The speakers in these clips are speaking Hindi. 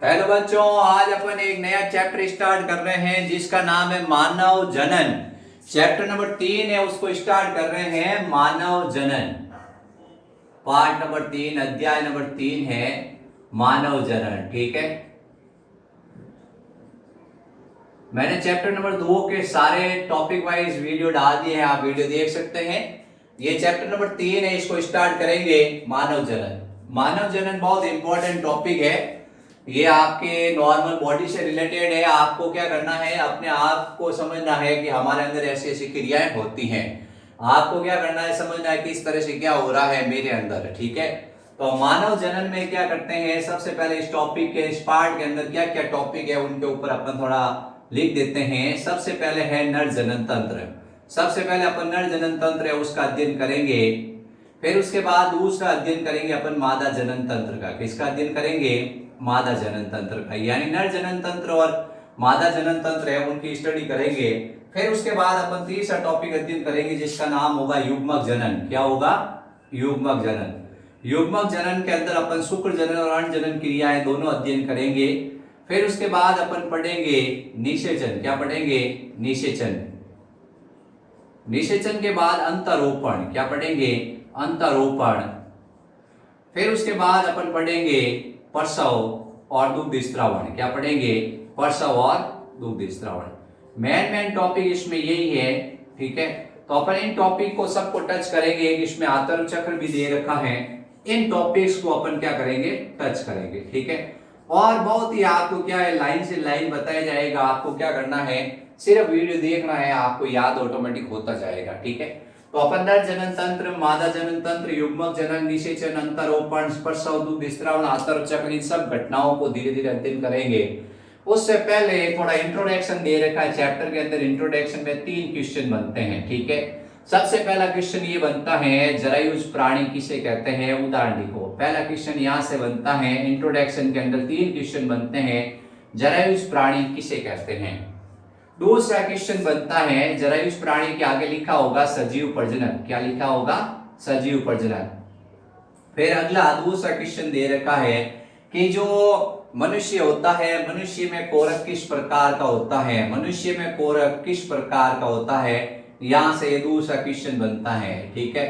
हेलो बच्चों, आज अपन एक नया चैप्टर स्टार्ट कर रहे हैं जिसका नाम है मानव जनन। चैप्टर नंबर 3 है, उसको स्टार्ट कर रहे हैं मानव जनन। पार्ट नंबर 3, अध्याय नंबर 3 है मानव जनन। ठीक है, मैंने चैप्टर नंबर 2 के सारे टॉपिक वाइज वीडियो डाल दिए हैं, आप वीडियो देख सकते हैं। ये चैप्टर नंबर 3 है, इसको स्टार्ट करेंगे मानव जनन। मानव जनन बहुत इंपॉर्टेंट टॉपिक है, ये आपके नॉर्मल बॉडी से रिलेटेड है। आपको क्या करना है, अपने आप को समझना है कि हमारे अंदर ऐसी ऐसी क्रियाएं होती हैं। आपको क्या करना है, समझना है कि इस तरह से क्या हो रहा है मेरे अंदर। ठीक है, तो मानव जनन में क्या करते हैं, सबसे पहले इस टॉपिक के, इस पार्ट के अंदर क्या क्या टॉपिक है उनके ऊपर अपन थोड़ा लिख देते हैं। सबसे पहले है नर जनन तंत्र। सबसे पहले अपन नर जनन तंत्र है उसका अध्ययन करेंगे। फिर उसके बाद दूसरा अध्ययन करेंगे अपन मादा जनन तंत्र का। किसका अध्ययन करेंगे? मादा जनन तंत्र का, यानी नर जनन तंत्र और मादा जनन तंत्र है उनकी स्टडी करेंगे। फिर उसके बाद अपन तीसरा टॉपिक अध्ययन करेंगे जिसका नाम होगा युग्मक जनन। क्या होगा? युग्मक जनन। युग्मक जनन के अंदर अपन शुक्र जनन और अंड जनन क्रियाएं दोनों अध्ययन करेंगे। फिर उसके बाद अपन पढ़ेंगे निषेचन। क्या पढ़ेंगे? निषेचन। निषेचन के बाद अंतरोपण। क्या पढ़ेंगे? अंतरोपण। फिर उसके बाद अपन पढ़ेंगे प्रसव और दुग्ध स्त्रावण। क्या पढ़ेंगे? प्रसव और दुग्ध स्त्रावण। मेन टॉपिक इसमें यही है। ठीक है, तो अपन इन टॉपिक को सबको टच करेंगे। इसमें आतर्व चक्र भी दे रखा है, इन टॉपिक्स को अपन क्या करेंगे? टच करेंगे। ठीक है, और बहुत ही आपको क्या है, लाइन से लाइन बताया जाएगा। आपको क्या करना है, सिर्फ वीडियो देखना है, आपको याद ऑटोमेटिक होता जाएगा। ठीक है, तो अपन नर जनन तंत्र, मादा जनन तंत्र, युग्मक जनन, निषेचन, अंतरोपण, प्रसव, दुग्ध स्त्रावण, आतर्व चक्र, इन सब घटनाओं को धीरे धीरे अध्ययन करेंगे। उससे पहले थोड़ा इंट्रोडक्शन दे रखा है चैप्टर के अंदर। इंट्रोडक्शन में 3 क्वेश्चन बनते हैं। ठीक है, सबसे पहला क्वेश्चन ये बनता है, जरायुज प्राणी किसे कहते हैं? उदाहरण लिखो। पहला क्वेश्चन यहां से बनता है। इंट्रोडक्शन के अंदर 3 क्वेश्चन बनते हैं, जरायुज प्राणी किसे कहते हैं। दूसरा क्वेश्चन बनता है, जरायुज प्राणी के आगे लिखा होगा सजीव प्रजनन। क्या लिखा होगा? सजीव प्रजनन। फिर अगला दूसरा क्वेश्चन दे रखा है कि जो मनुष्य होता है, मनुष्य में कोरक किस प्रकार का होता है? मनुष्य में कोरक किस प्रकार का होता है? यहां से दूसरा क्वेश्चन बनता है। ठीक है,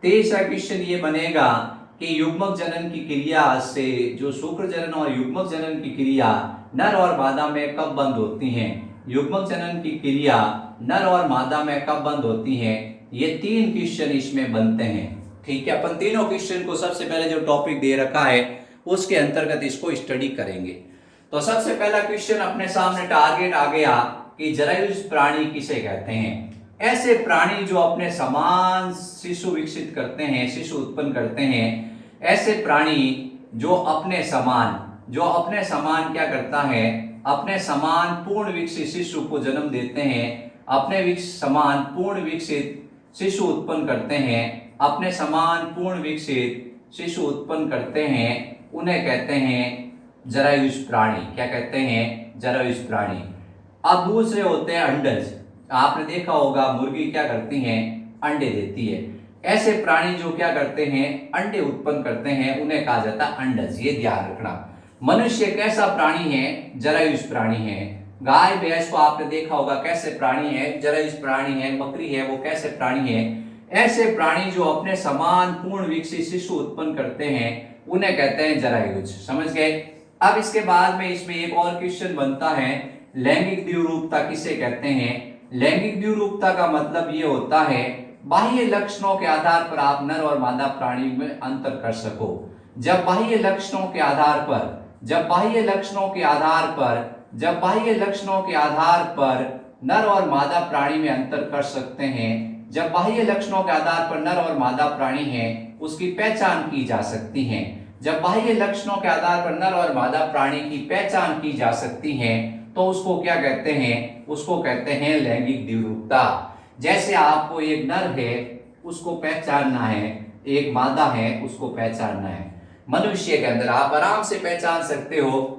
तीसरा क्वेश्चन ये बनेगा कि युग्मक जनन की क्रिया से, जो शुक्र जनन और युग्मक जनन की क्रिया नर और मादा में कब बंद होती हैं? युग्मक जनन की क्रिया नर और मादा में कब बंद होती है? ये 3 क्वेश्चन इसमें बनते हैं। ठीक है, अपन तीनों क्वेश्चन को सबसे पहले जो टॉपिक दे रखा है उसके अंतर्गत इसको स्टडी करेंगे। तो सबसे पहला क्वेश्चन अपने सामने टारगेट आ गया कि जरायुज प्राणी किसे कहते हैं? ऐसे प्राणी जो अपने समान शिशु विकसित करते हैं, शिशु उत्पन्न करते हैं। ऐसे प्राणी जो अपने समान क्या करता है, अपने समान पूर्ण विकसित शिशु को जन्म देते हैं, अपने समान पूर्ण विकसित शिशु उत्पन्न करते हैं, अपने समान पूर्ण विकसित शिशु उत्पन्न करते हैं, उन्हें कहते हैं जरायुज प्राणी। क्या कहते हैं? जरायुज प्राणी। अब दूसरे होते हैं अंडज। आपने देखा होगा मुर्गी क्या करती हैं? अंडे देती है। ऐसे प्राणी जो क्या करते हैं? अंडे उत्पन्न करते हैं, उन्हें कहा जाता है अंडज। ये ध्यान रखना। मनुष्य कैसा प्राणी है? जरायुज प्राणी है। गाय भैंस को आपने देखा होगा कैसे प्राणी है? जरायुज प्राणी है। बकरी है, वो कैसे प्राणी है? ऐसे प्राणी जो अपने समान पूर्ण विकसित शिशु उत्पन्न करते हैं, उन्हें कहते हैं जरायुज। समझ गए? अब इसके बाद में इसमें एक और क्वेश्चन बनता है, लैंगिक द्विरूपता किसे कहते हैं? लैंगिक द्विरूपता का मतलब ये होता है, बाह्य लक्षणों के आधार पर आप नर और मादा प्राणी में अंतर कर सको। जब बाह्य लक्षणों के आधार पर नर और मादा प्राणी में अंतर कर सकते हैं, जब बाह्य लक्षणों के आधार पर नर और मादा प्राणी हैं, उसकी पहचान की जा सकती है। जब बाह्य लक्षणों के आधार पर नर और मादा प्राणी की पहचान की जा सकती है, तो उसको क्या कहते हैं? उसको कहते हैं लैंगिक द्विरूपता। जैसे आपको एक नर है उसको पहचानना है, एक मादा है उसको पहचानना है। मनुष्य के अंदर आप आराम से पहचान सकते हो।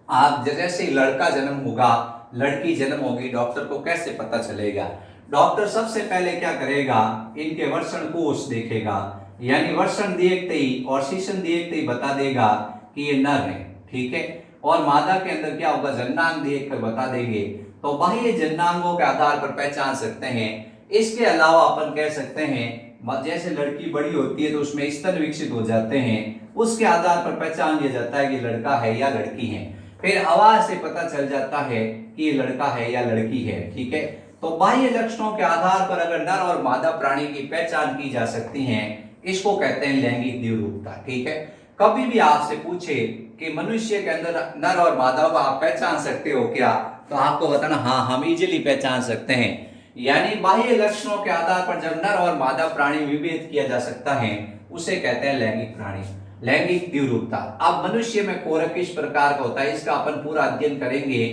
आप जैसे ही लड़का जन्म होगा, लड़की जन्म होगी, डॉक्टर को कैसे पता चलेगा? डॉक्टर सबसे पहले क्या करेगा? इनके वर्षण कोश देखेगा, यानी वर्षण देखते ही और शीशन देखते ही बता देगा कि ये नर है। ठीक है, और मादा के अंदर क्या होगा, जननांग देख कर बता देंगे। तो बाह्य जननांगों के आधार पर पहचान सकते हैं। इसके अलावा अपन कह सकते हैं जैसे लड़की बड़ी होती है तो उसमें स्तन विकसित हो जाते हैं, उसके आधार पर पहचान लिया जाता है कि लड़का है या लड़की है। फिर आवाज से पता चल जाता है कि ये लड़का है या लड़की है। ठीक है, तो बाह्य लक्षणों के आधार पर अगर नर और मादा प्राणी की पहचान की जा सकती है, इसको कहते हैं लैंगिक द्विरूपता। ठीक है, कभी भी आपसे पूछे कि मनुष्य के अंदर नर और मादा को आप पहचान सकते हो क्या, तो आपको बताना हाँ हम इजीली पहचान सकते हैं। यानी बाह्य लक्षणों के आधार पर जब नर और मादा प्राणी विभेद किया जा सकता है उसे कहते हैं लैंगिक प्राणी, लैंगिक द्विरूपता। अब मनुष्य में कोरक किस प्रकार का होता है, इसका अपन पूरा अध्ययन करेंगे।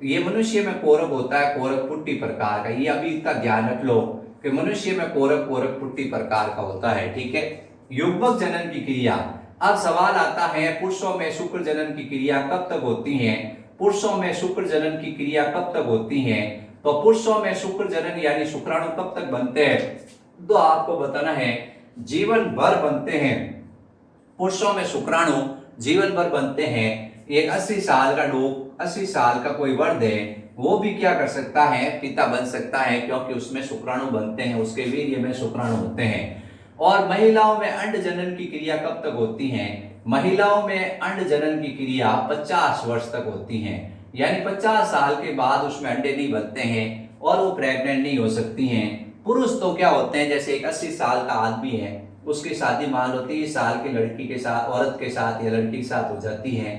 ये मनुष्य में कोरक होता है कोरक पुट्टी प्रकार का, ये अभी इसका ध्यान रख लो कि मनुष्य में कोरक पुट्टी प्रकार का होता है। ठीक है, युग्मक जनन की क्रिया। अब सवाल आता है पुरुषों में शुक्र जनन की क्रिया कब तक होती है, पुरुषों में शुक्र जनन की क्रिया कब तक होती है। तो पुरुषों में शुक्र जनन यानी शुक्राणु कब तक बनते हैं, तो आपको बताना है जीवन भर बनते हैं। पुरुषों में शुक्राणु जीवन भर बनते हैं। एक 80 साल का लोग, 80 साल का कोई वर्द है, वो भी क्या कर सकता है, पिता बन सकता है, क्योंकि उसमें शुक्राणु बनते हैं, उसके वीर्य में शुक्राणु होते हैं। और महिलाओं में अंड जनन की क्रिया कब तक होती है, महिलाओं में अंड जनन की क्रिया 50 वर्ष तक होती है। यानी 50 साल के बाद उसमें अंडे नहीं बनते हैं और वो प्रेग्नेंट नहीं हो सकती हैं। पुरुष तो क्या होते हैं, जैसे एक 80 साल का आदमी है, उसकी शादी मान लो 30 साल की लड़की के साथ, औरत के साथ या लड़की के साथ हो जाती है,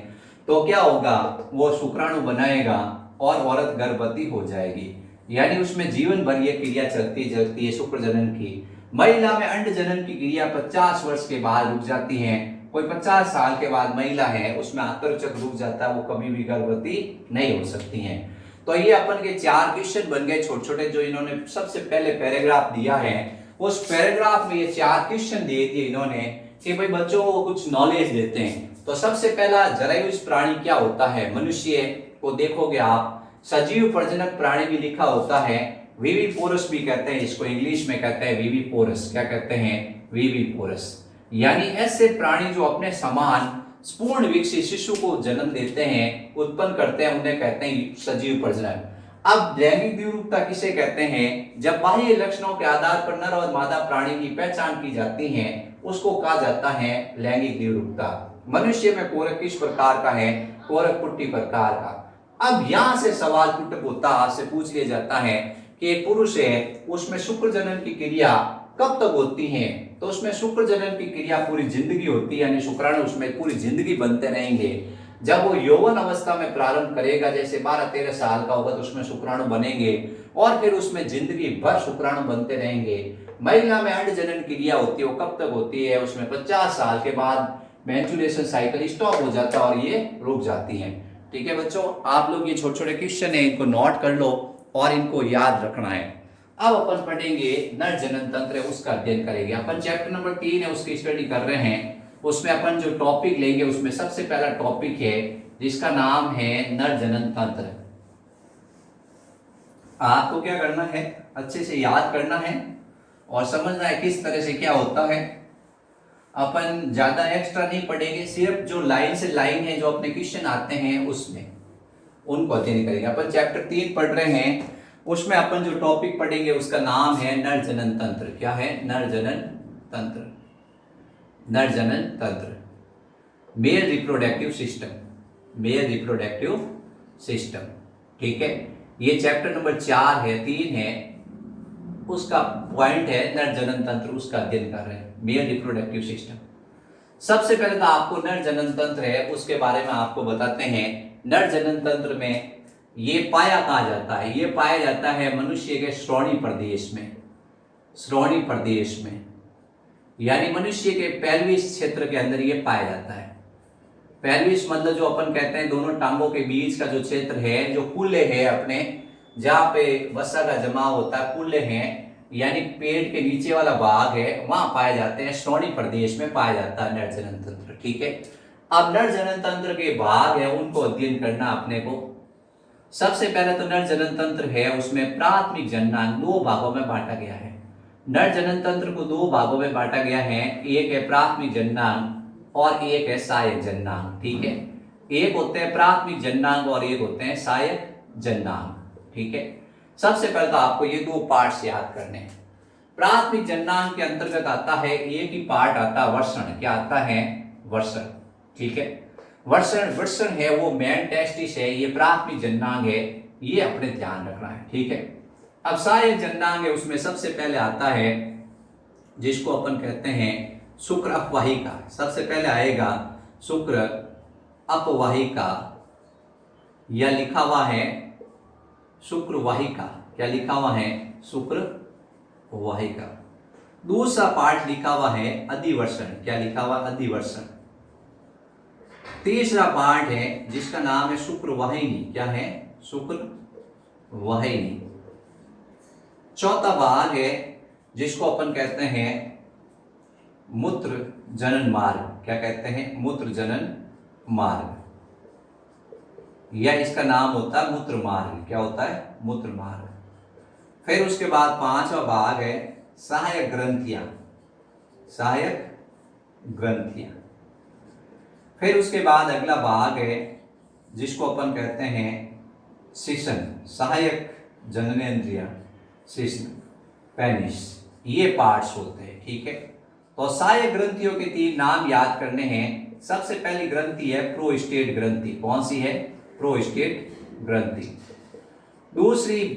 तो क्या होगा, वो शुक्राणु बनाएगा और औरत गर्भवती हो जाएगी। यानी उसमें जीवन भर ये क्रिया चलती है शुक्र जनन की। महिला में अंड जनन की क्रिया 50 वर्ष के बाद रुक जाती है। कोई 50 साल के बाद महिला है उसमें आंतरचक्र रुक जाता है, वो कभी भी गर्भवती नहीं हो सकती हैं। तो ये अपन के 4 क्वेश्चन बन गए छोटे छोटे, जो इन्होंने सबसे पहले पैराग्राफ दिया है। उस पैराग्राफ में ये 4 क्वेश्चन दिए थे इन्होंने कि भाई बच्चों को कुछ नॉलेज देते हैं। तो सबसे पहला जरायुज प्राणी क्या होता है, मनुष्य को देखोगे आप, सजीव प्रजनक प्राणी भी लिखा होता है, विविपोरस भी कहते हैं इसको, इंग्लिश में कहते हैं विविपोरस। क्या कहते हैं, विविपोरस। यानी ऐसे प्राणी जो अपने समान पूर्ण विकसित शिशु को जन्म देते हैं, उत्पन्न करते हैं, उन्हें कहते हैं सजीव प्रजनक। अब लैंगिक द्विरूपता किसे कहते हैं, जब बाह्य लक्षणों के आधार पर नर और मादा प्राणी की पहचान की जाती है उसको कहा जाता है लैंगिक द्विरूपता। मनुष्य में कोरक किस प्रकार का है, कोरक पुट्टी प्रकार का। अब यहां से सवाल कुटुक होता आपसे पूछ लिया जाता है कि एक पुरुष है उसमें शुक्र जनन की क्रिया कब तक होती है, तो उसमें शुक्र जनन की क्रिया पूरी जिंदगी होती है, यानी शुक्राणु उसमें पूरी जिंदगी बनते रहेंगे। जब वो यौवन अवस्था में प्रारंभ करेगा, जैसे 12-13 साल का होगा, तो उसमें शुक्राणु बनेंगे और फिर उसमें जिंदगी भर शुक्राणु बनते रहेंगे। महिला में अंड जनन क्रिया होती है, वो कब तक होती है, उसमें 50 साल के बाद मेंस्ट्रुएशन साइकिल स्टॉप हो जाता है और ये रुक जाती है। ठीक है बच्चों, आप लोग ये छोटे छोटे क्वेश्चन है इनको नोट कर लो और इनको याद रखना है। अब अपन पढ़ेंगे नर जनन तंत्र है, उसका अध्ययन करेंगे। अपन चैप्टर नंबर 3 है उसकी स्टडी कर रहे हैं। उसमें अपन जो टॉपिक लेंगे उसमें सबसे पहला टॉपिक है जिसका नाम है नर जनन तंत्र। आपको क्या करना है, अच्छे से याद करना है और समझना है किस तरह से क्या होता है। अपन ज्यादा एक्स्ट्रा नहीं पढ़ेंगे, सिर्फ जो लाइन से लाइन है जो अपने क्वेश्चन आते हैं उसमें उनको अध्ययन करेंगे। अपन चैप्टर 3 पढ़ रहे हैं, उसमें अपन जो टॉपिक पढ़ेंगे उसका नाम है नर जनन तंत्र। क्या है, नर जनन तंत्र। नर जनन तंत्र, male reproductive system, male reproductive system. ठीक है, ये चैप्टर नंबर 4 है, 3 है, उसका पॉइंट है नर जनन तंत्र, उसका अध्ययन कर रहे हैं, मेल रिप्रोडक्टिव सिस्टम। सबसे पहले तो आपको नर जनन तंत्र है उसके बारे में आपको बताते हैं। नर जनन तंत्र में ये पाया कहा जाता है, ये पाया जाता है मनुष्य के श्रोणी प्रदेश में, श्रोणी प्रदेश में, यानी मनुष्य के पेल्विस क्षेत्र के अंदर ये पाया जाता है। पेल्विस मतलब जो अपन कहते हैं दोनों टांगों के बीच का जो क्षेत्र है, जो कूल्हे है अपने, जहाँ पे वसा का जमाव होता है, कूल्हे हैं, यानी पेट के नीचे वाला भाग है, वहां पाए जाते हैं, श्रोणी प्रदेश में पाया जाता है नर जनन तंत्र। ठीक है, अब नर जनन तंत्र के भाग है उनको अध्ययन करना अपने को। सबसे पहले तो नर जनन तंत्र है उसमें प्राथमिक जननांग 2 भागों में बांटा गया है। नर जनन तंत्र को 2 भागों में बांटा गया है, एक है प्राथमिक जननांग और एक है सहायक जननांग। ठीक है, एक होते हैं प्राथमिक जननांग और एक होते हैं सहायक जननांग। ठीक है, सबसे पहले तो आपको ये दो पार्ट्स याद करने हैं। प्राथमिक जननांग के अंतर्गत आता है एक ही पार्ट आता है वर्षण। क्या आता है? वर्षण। ठीक है, वर्षण वर्षण है वो मेन टेस्टिस है, ये प्राथमिक जननांग है, ये अपने ध्यान रखना है। ठीक है, अब सहायक जननांग है, उसमें सबसे पहले आता है जिसको अपन कहते हैं शुक्र अपवाहिका। सबसे पहले आएगा शुक्र अपवाहिका, या लिखा हुआ है शुक्र वाहिका। क्या लिखा हुआ है? शुक्र वाहिका। दूसरा पार्ट लिखा हुआ है अधिवर्षण। क्या लिखा हुआ? अधिवर्षण। तीसरा पार्ट है जिसका नाम है शुक्र वाहिनी। क्या है? शुक्र वाहिनी। चौथा भाग है जिसको अपन कहते हैं मूत्र जनन मार्ग। क्या कहते हैं? मूत्र जनन मार्ग, या इसका नाम होता है मूत्र मार्ग। क्या होता है? मूत्र मार्ग। फिर उसके बाद पांचवा भाग है सहायक ग्रंथियां। सहायक ग्रंथियां। फिर उसके बाद अगला भाग है जिसको अपन कहते हैं शिशन। सहायक जननेंद्रिय, शिशन, पेनिस, ये पार्ट्स होते हैं। ठीक है, तो सहायक ग्रंथियों के 3 नाम याद करने हैं। सबसे पहली ग्रंथि है प्रोस्टेट ग्रंथि। कौन सी है? प्रोस्टेट ग्रंथि।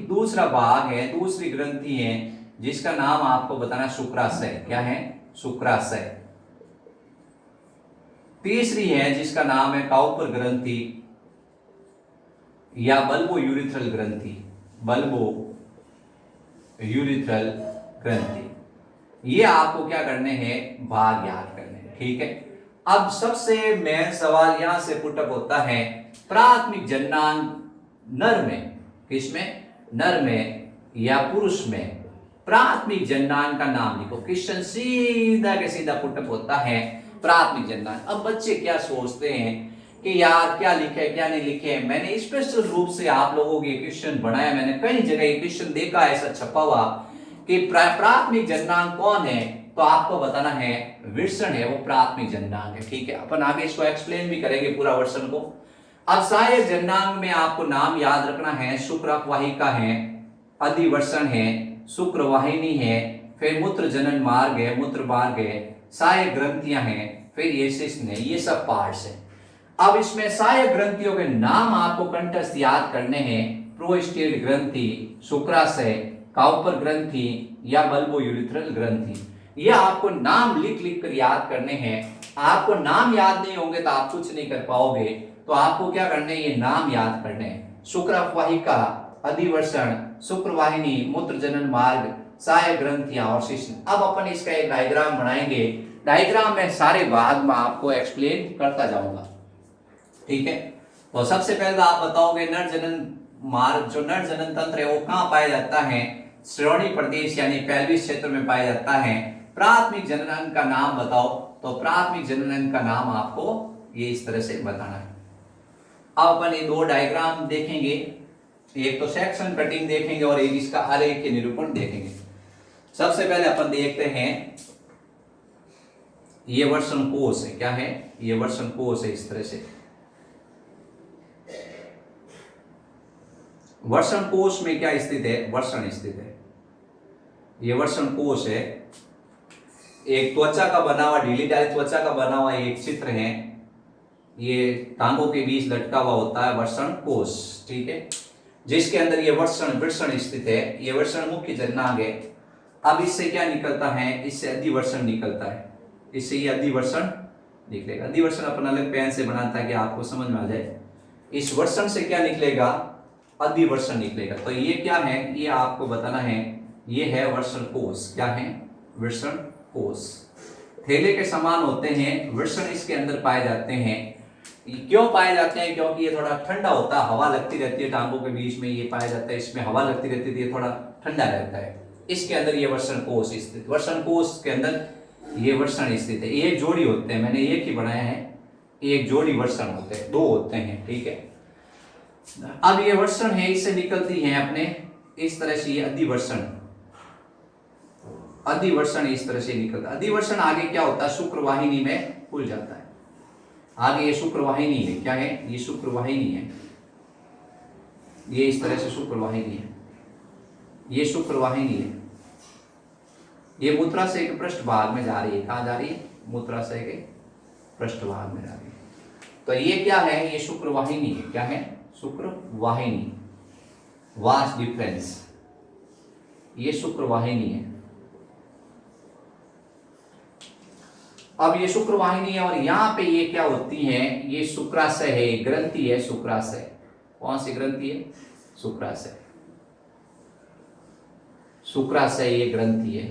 दूसरा भाग है, दूसरी ग्रंथि है जिसका नाम आपको बताना शुक्राशय। क्या है? शुक्राशय। तीसरी है जिसका नाम है काउपर ग्रंथि या बल्बो यूरिथ्रल ग्रंथि। बल्बो यूरिथ्रल ग्रंथि। ये आपको क्या करने हैं? भाग याद करने हैं। ठीक है, अब सबसे मेन सवाल यहां से पुटअप होता है प्राथमिक जननांग नर में, किसमें? नर में या पुरुष में प्राथमिक जननांग का नाम लिखो। क्वेश्चन सीधा के सीधा पुटअप होता है प्राथमिक जननांग। अब बच्चे क्या सोचते हैं कि यार क्या लिखे क्या नहीं लिखे। मैंने स्पेशल रूप से आप लोगों के क्वेश्चन बनाया, मैंने कई जगह ये क्वेश्चन देखा ऐसा छपा हुआ कि प्राथमिक जननांग कौन है, तो आपको बताना है विषण है वो प्राथमिक जननांग है। ठीक है, अपन आगे इसको एक्सप्लेन भी करेंगे पूरा वर्षण को। अब सहायक जननांग में आपको नाम याद रखना है शुक्र अपवाहिका है, अधिवर्षण है, शुक्र वाहिनी है, फिर मूत्र जनन मार्ग है, मूत्र मार्ग है, सहायक ग्रंथियां हैं, फिर ये शिश्न है। ये सब पार्ट्स हैं। अब इसमें सहायक ग्रंथियों के नाम आपको कंठस्थ याद करने हैं। प्रोस्टेट ग्रंथि, शुक्राशय, काउपर ग्रंथि या बल्बो यूरिथ्रल ग्रंथि। ये आपको नाम लिख लिख कर याद करने हैं। आपको नाम याद नहीं होंगे तो आप कुछ नहीं कर पाओगे, तो आपको क्या करने हैं? ये नाम याद करने हैं। शुक्र अपवाहिका, अधिवर्षण, शुक्र वाहिनी, मूत्र जनन मार्ग, सहायक ग्रंथियां और शिश्न। अब अपन इसका एक डायग्राम बनाएंगे। डायग्राम में सारे भाग में आपको एक्सप्लेन करता जाऊंगा। ठीक है, तो सबसे पहले तो आप बताओगे नर जनन मार्ग, जो नर जनन तंत्र है वो कहां पाया जाता है? श्रोणी प्रदेश यानी पेल्विस क्षेत्र में पाया जाता है। प्राथमिक जनन का नाम बताओ, तो प्राथमिक जनन का नाम आपको ये इस तरह से बताना है। अब अपन ये दो डायग्राम देखेंगे, एक तो सेक्शन कटिंग देखेंगे और एक इसका आरेख के निरूपण देखेंगे। सबसे पहले अपन देखते हैं ये वर्षण कोश है। क्या है? ये वर्षण कोश है। इस तरह से वर्षण कोश में क्या स्थित है? वर्षण स्थित है। ये वर्षण कोश है। एक त्वचा का बना हुआ, ढीली ढाली त्वचा का बना हुआ एक चित्र है। ये टांगों के बीच लटका हुआ होता है वर्षण कोश। ठीक है, जिसके अंदर ये वृषण स्थित है। ये वृषण मुख्य जननांग है। अब इससे क्या निकलता है? इससे अधिवर्षण निकलता है। इससे ये अधिवर्षण निकलेगा। अधिवर्षण अपन अलग पेन से बनाता है कि आपको समझ में आ जाए। इस वर्षण से क्या निकलेगा? अधिवर्षण निकलेगा। तो ये क्या है? ये आपको बताना है। ये है वर्षण कोश। क्या है? वृषण कोश। थैले के समान होते हैं, वृषण इसके अंदर पाए जाते हैं। क्यों पाए जाते हैं? क्योंकि ये थोड़ा ठंडा होता है, हवा लगती रहती है टांगों के बीच में, ये पाया जाता है। इसमें हवा लगती रहती है, ये थोड़ा ठंडा रहता है। इसके अंदर ये वर्षण कोश स्थित, वर्षण कोश के अंदर ये वर्षण स्थित है। एक जोड़ी होते हैं, मैंने एक ही बनाया है। एक जोड़ी वर्षण होते हैं, 2 होते हैं। ठीक है, अब ये वर्षण है, इससे निकलती है अपने इस तरह से ये अधिवर्षण। अधिवर्षण इस तरह से निकलता है। अधिवर्षण आगे क्या होता है? शुक्र वाहिनी में खुल जाता है। आगे ये शुक्रवाहिनी है, क्या है, ये शुक्रवाहिनी है, ये इस तरह से शुक्रवाहिनी है, ये शुक्रवाहिनी है, ये मूत्राशय के पृष्ठभाग में जा रही है, कहाँ जा रही है, मूत्राशय के पृष्ठभाग में जा रही है। तो ये क्या है, ये शुक्रवाहिनी है, क्या है, शुक्रवाहिनी, वास डिफरेंस, ये शुक्रवाहिनी है। अब ये शुक्रवाहिनी है और यहां पे ये क्या होती है, ये शुक्राशय है, ग्रंथि है, शुक्राशय। कौन सी ग्रंथि है, शुक्राशय, शुक्राशय ये ग्रंथि है,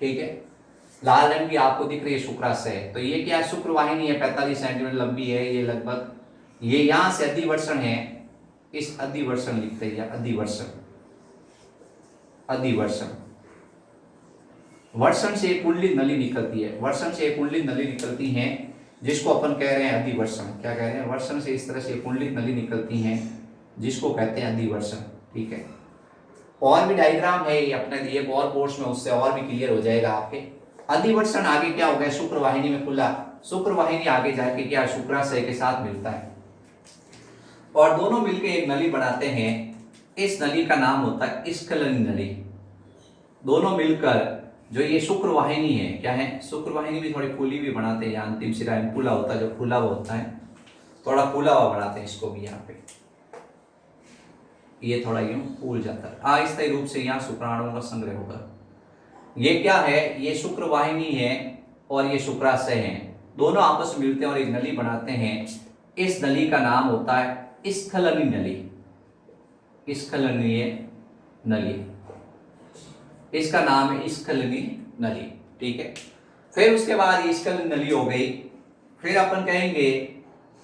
ठीक है। लाल रंग की आपको दिख रही है शुक्राशय। तो ये क्या, शुक्रवाहिनी है, 45 सेंटीमीटर लंबी है ये लगभग, ये यहां से अधिवर्षण है, इस अधिवर्षण लिखते हैं, अधिवर्षण, अधिवर्षण, वर्षण से एक कुंडली नली निकलती है, वर्षण से एक कुंडली नली निकलती है जिसको अपन कह रहे हैं अधिवर्षण। क्या कह रहे हैं, वर्षण से इस तरह से कुंडली नली निकलती हैं जिसको कहते हैं अधिवर्षण, ठीक है। और भी डायग्राम है ये अपने एक और कोर्स में, उससे और भी क्लियर हो जाएगा आपके। अधिवर्षण आगे क्या हो गया, शुक्रवाहिनी में खुला, शुक्रवाहिनी आगे जाके क्या, शुक्राशय के साथ मिलता है और दोनों मिलकर एक नली बनाते हैं। इस नली का नाम होता है स्खलनी नली। दोनों मिलकर जो ये शुक्रवाहिनी है, क्या है, शुक्रवाहिनी भी थोड़ी फूली भी बनाते हैं, अंतिम सिरा में फूला होता है, जो फूला हुआ होता है थोड़ा फूला हुआ बनाते हैं इसको भी, यहाँ पे ये थोड़ा यूं फूल जाता है, अस्थायी रूप से यहाँ शुक्राणुओं का संग्रह होगा। ये क्या है, ये शुक्रवाहिनी है और ये शुक्राशय है, दोनों आपस में मिलते हैं और एक नली बनाते हैं। इस नली का नाम होता है स्खलनी नली, स्खलनीय नली, इसका नाम है स्खलनी नली, ठीक है। फिर उसके बाद ये स्खलनी नली हो गई, फिर अपन कहेंगे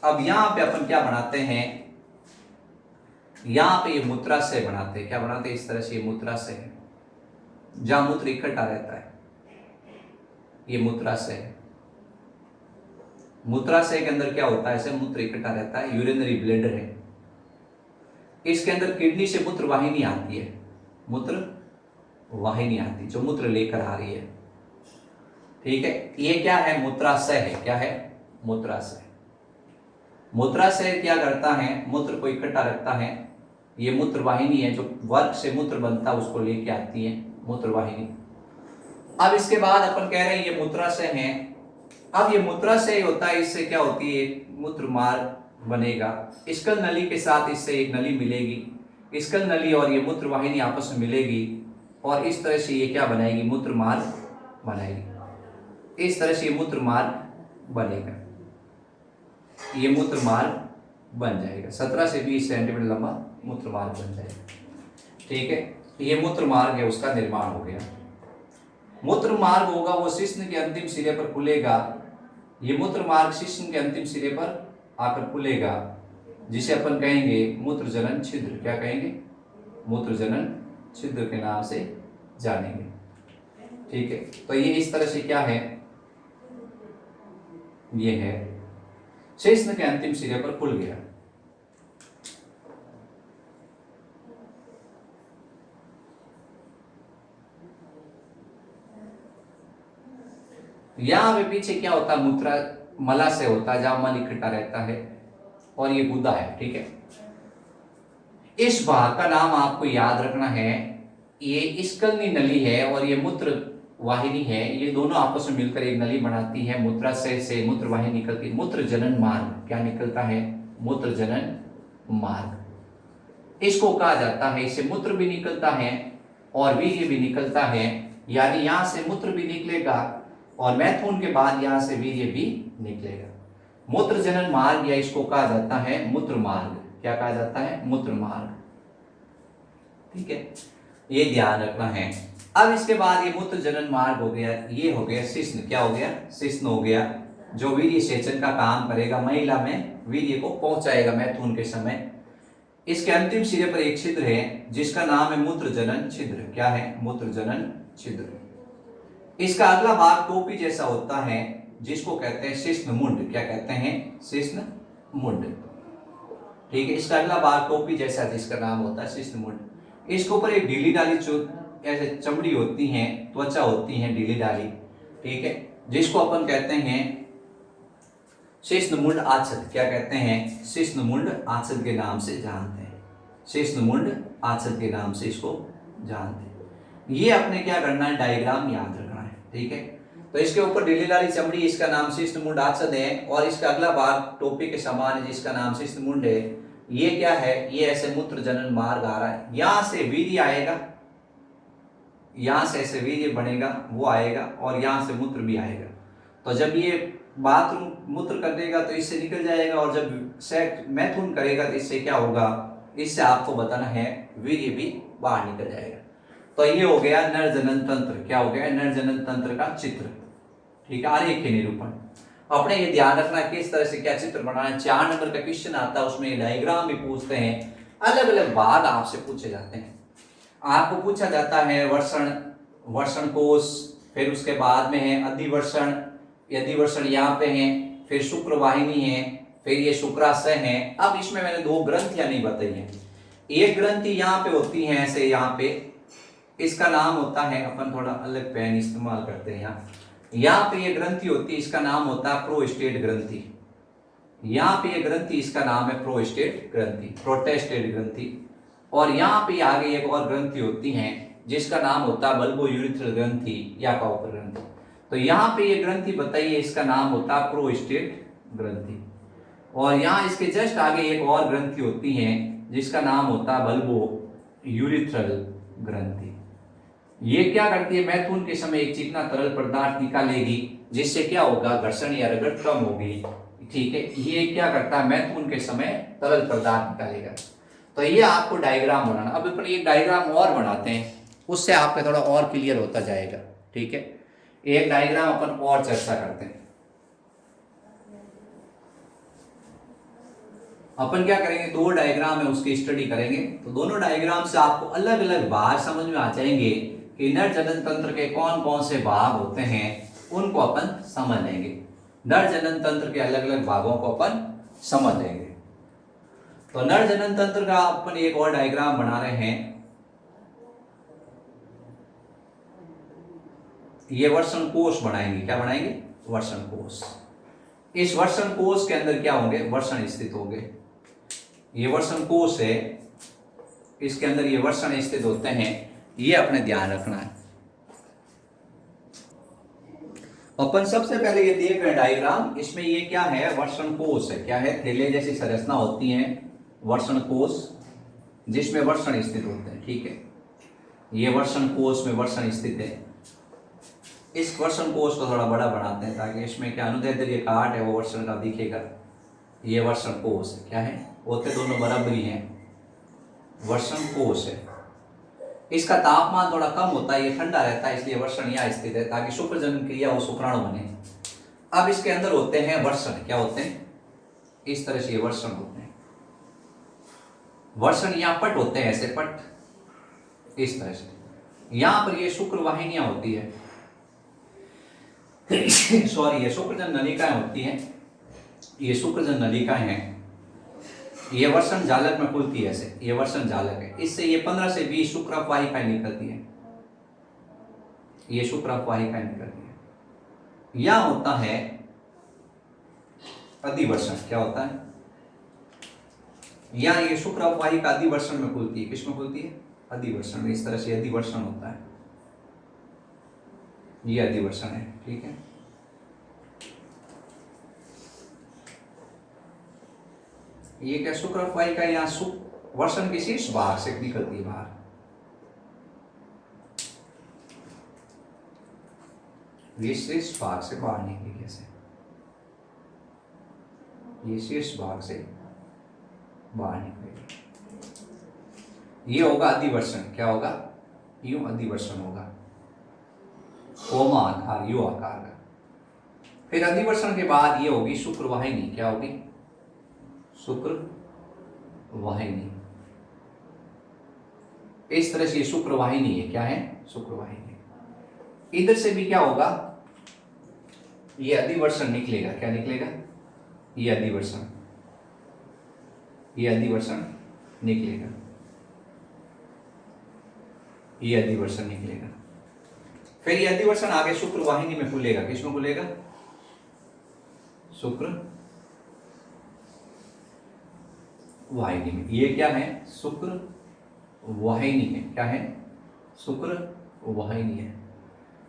अब यहां पे अपन क्या बनाते हैं, यहां पे ये मूत्राशय बनाते हैं, क्या बनाते हैं, इस तरह से ये मूत्राशय है जहां मूत्र इकट्ठा रहता है, ये मूत्राशय है। मूत्राशय के अंदर क्या होता है, ऐसे मूत्र इकट्ठा रहता है, यूरिनरी ब्लैडर है, इसके अंदर किडनी से मूत्र वाहिनी आती है, मूत्र वाहिनी आती है जो मूत्र लेकर आ रही है, ठीक है। ये क्या है, मूत्राशय है, क्या है, मूत्राशय। मूत्राशय क्या करता है, मूत्र को इकट्ठा रखता है, ये मूत्र वाहिनी है जो वर्ग से मूत्र बनता है उसको लेके आती है मूत्र वाहिनी। अब इसके बाद अपन कह रहे हैं ये मूत्राशय है। अब ये मूत्राशय होता है, इससे क्या होती है, मूत्र मार्ग बनेगा, स्कल नली के साथ इससे एक नली मिलेगी, स्कल नली और ये मूत्र वाहिनी आपस में मिलेगी और इस तरह से ये क्या बनाएगी, मूत्र मार्ग बनाएगी, इस तरह से ये मूत्र मार्ग बनेगा, ये मूत्र मार्ग बन जाएगा, 17 से 20 सेंटीमीटर लंबा मूत्र मार्ग बन जाएगा, ठीक है। ये मूत्र मार्ग है, उसका निर्माण हो गया। मूत्र मार्ग होगा वो शिश्न के अंतिम सिरे पर खुलेगा, ये मूत्र मार्ग शिश्न के अंतिम सिरे पर आकर खुलेगा जिसे अपन कहेंगे मूत्र जनन छिद्र, क्या कहेंगे, मूत्र जनन छिद्र के नाम से जानेंगे, ठीक है। तो ये इस तरह से क्या है, ये है शिश्न के अंतिम सिरे पर खुल गया। यहां पे पीछे क्या होता है, मूत्र मलाशय होता है जहां मल इकट्ठा रहता है और ये गुदा है, ठीक है। इस भाग का नाम आपको याद रखना है, ये स्खलनी नली है और ये मूत्र वाहिनी है, ये दोनों आपस में मिलकर एक नली बनाती है। मूत्राशय से मूत्र वाहिनी निकलती है, मूत्र जनन मार्ग, क्या निकलता है, मूत्र जनन मार्ग इसको कहा जाता है। इससे मूत्र भी निकलता है और वीर्य भी निकलता है, यानी यहां से मूत्र भी निकलेगा और मैथुन के बाद यहां से वीर्य भी निकलेगा। मूत्र जनन मार्ग या इसको कहा जाता है मूत्र मार्ग, क्या कहा जाता है, मूत्र मार्ग, ठीक है, ये ध्यान रखना है। अब इसके बाद ये मूत्र जनन मार्ग हो गया, ये हो गया शिश्न, क्या हो गया, शिश्न हो गया, जो वीर्य सेचन का काम करेगा, महिला में वीर्य को पहुंचाएगा मैथुन के समय। इसके अंतिम सिरे पर एक छिद्र है जिसका नाम है मूत्र जनन छिद्र, क्या है, मूत्र जनन छिद्र। इसका अगला भाग टोपी जैसा होता है जिसको कहते हैं शिश्न मुंड, क्या कहते हैं, शिश्न मुंड, ठीक है। इसका अगला भाग टोपी जैसा जिसका नाम होता है शिश्न मुंड। इसके ऊपर एक ढीली डाली ऐसे चमड़ी होती है, त्वचा होती है ढीली डाली, ठीक है, जिसको अपन कहते हैं शिश्नमुंड आच्छद, क्या कहते हैं, शिश्नमुंड आच्छद के नाम से जानते हैं, शिश्नमुंड आच्छद के नाम से इसको जानते हैं। ये अपने क्या करना है, डायग्राम याद रखना है, ठीक है। तो इसके ऊपर ढीली लाली चमड़ी, इसका नाम शिश्नमुंड आच्छद है, और इसका अगला भाग टोपी के समान है जिसका नाम शिश्नमुंड है। ये क्या है, ये ऐसे मूत्र जनन मार्ग आ रहा है, यहां से वीर्य आएगा, यहां से ऐसे वीर्य बनेगा वो आएगा, और यहां से मूत्र भी आएगा। तो जब ये बाथरूम मूत्र कर देगा तो इससे निकल जाएगा, और जब सेक्स मैथुन करेगा तो इससे क्या होगा, इससे आपको बताना है वीर्य भी बाहर निकल जाएगा। तो ये हो गया नर जनन तंत्र, क्या हो गया, नर जनन तंत्र का चित्र, ठीक है, आरेख के निरूपण। अपने ये ध्यान रखना किस तरह से क्या चित्र बनाना है। 4 नंबर का क्वेश्चन आता है, उसमें डायग्राम भी पूछते हैं, अलग अलग भाग आपसे पूछे जाते हैं। आपको पूछा जाता है वर्षण, वर्षण कोश, फिर उसके बाद में है अधिवर्षण, अधिवर्षण यहाँ पे है, फिर शुक्र वाहिनी है, फिर ये शुक्राशय है। अब इसमें मैंने 2 ग्रंथियां नहीं बताई है। एक ग्रंथि यहाँ पे होती है ऐसे, यहाँ पे इसका नाम होता है, अपन थोड़ा अलग पेन इस्तेमाल करते हैं यहाँ पे ये ग्रंथि होती है, इसका नाम होता है प्रोस्टेट ग्रंथि। यहाँ पे ये ग्रंथि, इसका नाम है प्रोस्टेट ग्रंथि, प्रोटेस्टेट ग्रंथि। और यहाँ पे आगे एक और ग्रंथि होती है जिसका नाम होता है बल्बो यूरिथ्रल ग्रंथि या काउपर ग्रंथि। तो यहाँ पे ये ग्रंथि बताइए, इसका नाम होता है प्रोस्टेट ग्रंथि। और यहाँ इसके जस्ट आगे एक और ग्रंथि होती है जिसका नाम होता है बल्बो यूरिथ्रल ग्रंथि। ये क्या करती है, मैथुन के समय एक चिकना तरल पदार्थ निकालेगी, जिससे क्या होगा, घर्षण या रगड़ कम होगी, ठीक है। ये क्या करता है, मैथुन के समय तरल पदार्थ निकालेगा। तो ये आपको डायग्राम बनाना। अब अपन एक डायग्राम और बनाते हैं, उससे आपका थोड़ा और क्लियर होता जाएगा, ठीक है। एक डायग्राम अपन और चर्चा करते हैं। अपन क्या करेंगे, 2 डायग्राम है उसकी स्टडी करेंगे। तो दोनों डायग्राम से आपको अलग अलग भाग समझ में आ जाएंगे कि नर जनन तंत्र के कौन कौन से भाग होते हैं, उनको अपन समझ लेंगे। नर जनन तंत्र के अलग अलग भागों को अपन समझ लेंगे। तो नर जनन तंत्र का अपन एक और डायग्राम बना रहे हैं। ये वर्षण कोश बनाएंगे, क्या बनाएंगे, वर्षण कोश। इस वर्षण कोश के अंदर क्या होंगे, वर्षण स्थित होंगे। ये वर्षण कोश है, इसके अंदर ये वर्षण स्थित होते हैं, ये अपने ध्यान रखना है। अपन सबसे पहले ये देख रहे हैं डायग्राम, इसमें ये क्या है, वर्षण कोश है, क्या है, थैले जैसी संरचना होती है, वर्षण कोश, जिसमें वर्षण स्थित होते हैं, ठीक है। ये वर्षण कोश में वर्षण स्थित है। इस वर्षण कोश को थोड़ा बड़ा बनाते हैं ताकि इसमें क्या अनुदैर्ध्य काट है वो वर्षण का दिखेगा। ये वर्षण कोश है, क्या है, होते दोनों बराबरी हैं, वर्षण कोश है। इसका तापमान थोड़ा कम होता है, ये ठंडा रहता है, इसलिए वर्षण यहाँ स्थित है ताकि शुक्र जनन क्रिया हो, शुक्राणु बने। अब इसके अंदर होते हैं वर्षण, क्या होते हैं, इस तरह से ये वर्षण होते हैं। वर्षण यहाँ पट होते हैं, ऐसे पट, इस तरह से। यहां पर ये शुक्र वाहिनियां होती है सॉरी, ये शुक्रजन नलिकाएं होती हैं, ये शुक्रजन नलिकाएं हैं। ये वर्षण जालक में खुलती है ऐसे, ये वर्षण जालक है। इससे ये 15 से 20 शुक्राप वाहिकाएं निकलती है, ये शुक्राप वाहिकाएं निकलती है। यहां होता है अधिवर्षण, क्या होता है, यहां ये शुक्राप वाहिका अधिवर्षण में खुलती है। किसमें खुलती है, अधिवर्षण में। इस तरह से अधिवर्षण होता है, ये अधिवर्षण है, ठीक है। ये क्या, शुक्राप वाहिका यहाँ वर्षण के शीर्ष भाग से निकलती है बाहर। ये शीर्ष भाग से बाहर निकली कैसे, ये शीर्ष भाग से बाहर निकलेगी। ये होगा अधिवर्षण, क्या होगा, यूं अधिवर्षण होगा, कोमा आकार, यू आकार का। फिर अधिवर्षण के बाद ये होगी शुक्र वाहिनी, क्या होगी, शुक्र वाहिनी। इस तरह से शुक्र वाहिनी है, क्या है, शुक्र वाहिनी। इधर से भी क्या होगा, ये अधिवर्षण निकलेगा, क्या निकलेगा, ये अधिवर्षण, ये अधिवर्षण निकलेगा, ये अधिवर्षण निकलेगा। फिर ये अधिवर्षण आगे शुक्र वाहिनी में खुलेगा, किसमें खुलेगा, शुक्र वाहिनी में। ये क्या है? शुक्र वाहिनी है। क्या है? शुक्र वाहिनी है।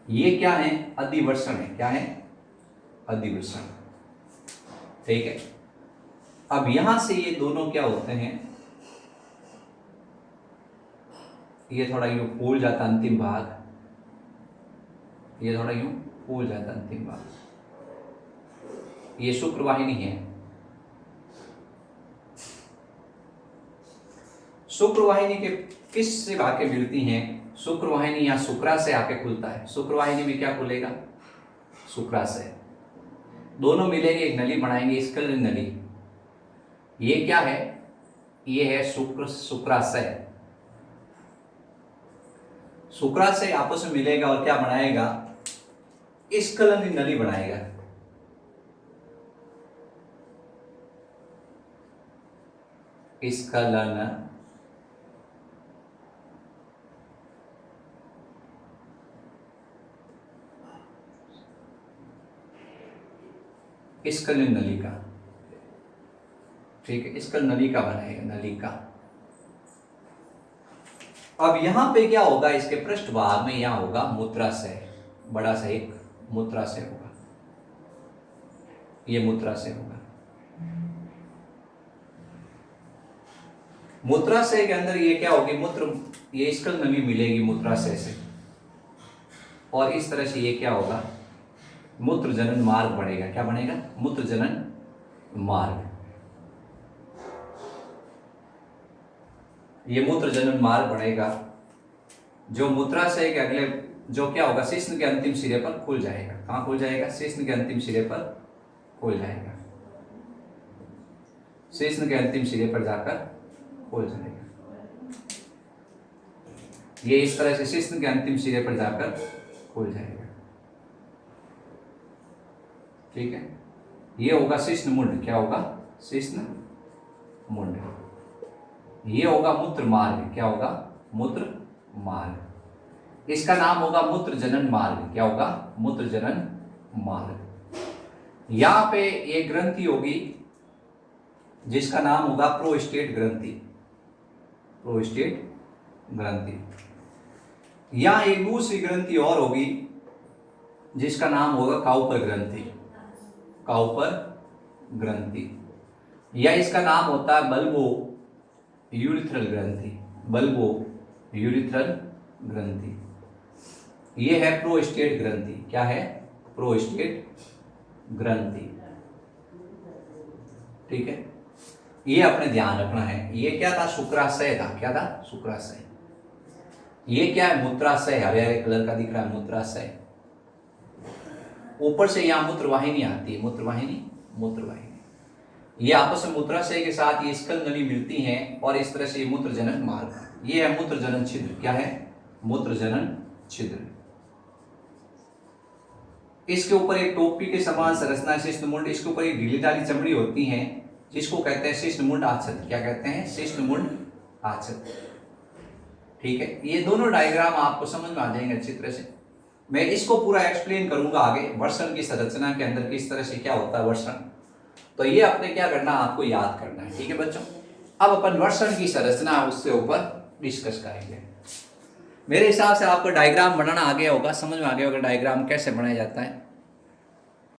ये क्या है? अधिवर्षण है। क्या है? अधिवर्षण। ठीक है। अब यहां से ये दोनों क्या होते हैं, ये थोड़ा यूं फूल जाता अंतिम भाग, ये थोड़ा यूं फूल जाता अंतिम भाग। ये शुक्र वाहिनी है। शुक्र वाहिनी के किस से आके मिलती हैं? शुक्र वाहिनी या शुक्रा से आके खुलता है। शुक्र वाहिनी में क्या खुलेगा? शुक्राशय। दोनों मिलेंगे, एक नली बनाएंगे, स्कल नली। ये क्या है? ये है शुक्राशय। शुक्राशय आपस में मिलेगा और क्या बनाएगा? स्खलन नली बनाएगा। स्खलन स्खलन नलिका। ठीक है, स्खलन नलिका बनाएगा, नलिका। अब यहां पे क्या होगा? इसके पृष्ठभाग में यहां होगा मूत्राशय, बड़ा सा एक मूत्राशय होगा। ये मूत्राशय होगा। मूत्राशय के अंदर ये क्या होगी? मूत्र, ये स्खलन नली मिलेगी मूत्राशय से, और इस तरह से ये क्या होगा? मूत्र जनन मार्ग बनेगा। क्या बनेगा? मूत्र जनन मार्ग। ये मूत्र जनन मार्ग बनेगा, जो मूत्राशय के अगले जो क्या होगा? शिश्न के अंतिम सिरे पर खुल जाएगा। कहां खुल जाएगा? शिश्न के अंतिम सिरे पर खुल जाएगा। शिश्न के अंतिम सिरे पर जाकर खुल जाएगा। ये इस तरह से शिश्न के अंतिम सिरे पर जाकर खुल जाएगा। ठीक है, ये होगा शिश्न मुंड। क्या होगा? शिश्न मुंड। ये होगा मूत्र मार्ग। क्या होगा? मूत्र मार्ग। इसका नाम होगा मूत्र जनन मार्ग। क्या होगा? मूत्र जनन मार्ग। यहां पे एक ग्रंथि होगी जिसका नाम होगा प्रोस्टेट ग्रंथि। प्रोस्टेट ग्रंथि। यहां एक दूसरी ग्रंथि और होगी जिसका नाम होगा काउपर ग्रंथि। काउपर ग्रंथि, या इसका नाम होता है बल्बो यूरिथ्रल ग्रंथि। बल्बो यूरिथ्रल ग्रंथि। ये है प्रोस्टेट ग्रंथि। क्या है? प्रोस्टेट ग्रंथि। ठीक है, ये अपने ध्यान रखना है। ये क्या था? शुक्राशय था। क्या था? शुक्राशय। ये क्या है? मूत्राशय। हरे हरे कलर का दिख रहा है मूत्राशय। ऊपर से यहां मूत्रवाहिनी आती है। मूत्रवाहिनी, मूत्रवाहिनी। ये आपस में मूत्राशय के साथ ये स्खलन नली मिलती हैं, और इस तरह से ये मूत्र जनन मार्ग। ये है मूत्र जनन छिद्र। क्या है? मूत्र जनन छिद्र। इसके ऊपर एक टोपी के समान संरचना है शिश्न मुंड। इसके ऊपर एक ढीली ढाली चमड़ी होती है जिसको कहते हैं शिश्न मुंड आच्छद। क्या कहते हैं? शिश्न मुंड आच्छद। ठीक है, ये दोनों डायग्राम आपको समझ में आ जाएंगे अच्छी तरह से। मैं इसको पूरा एक्सप्लेन करूंगा आगे, वर्षण की संरचना के अंदर किस तरह से क्या होता है वर्षण। तो ये अपने क्या करना, आपको याद करना है। ठीक है बच्चों, अब अपन वर्षण की संरचना उससे ऊपर डिस्कस करेंगे। मेरे हिसाब से आपको डायग्राम बनाना आ गया होगा, समझ में आ गया होगा डायग्राम कैसे बनाया जाता है।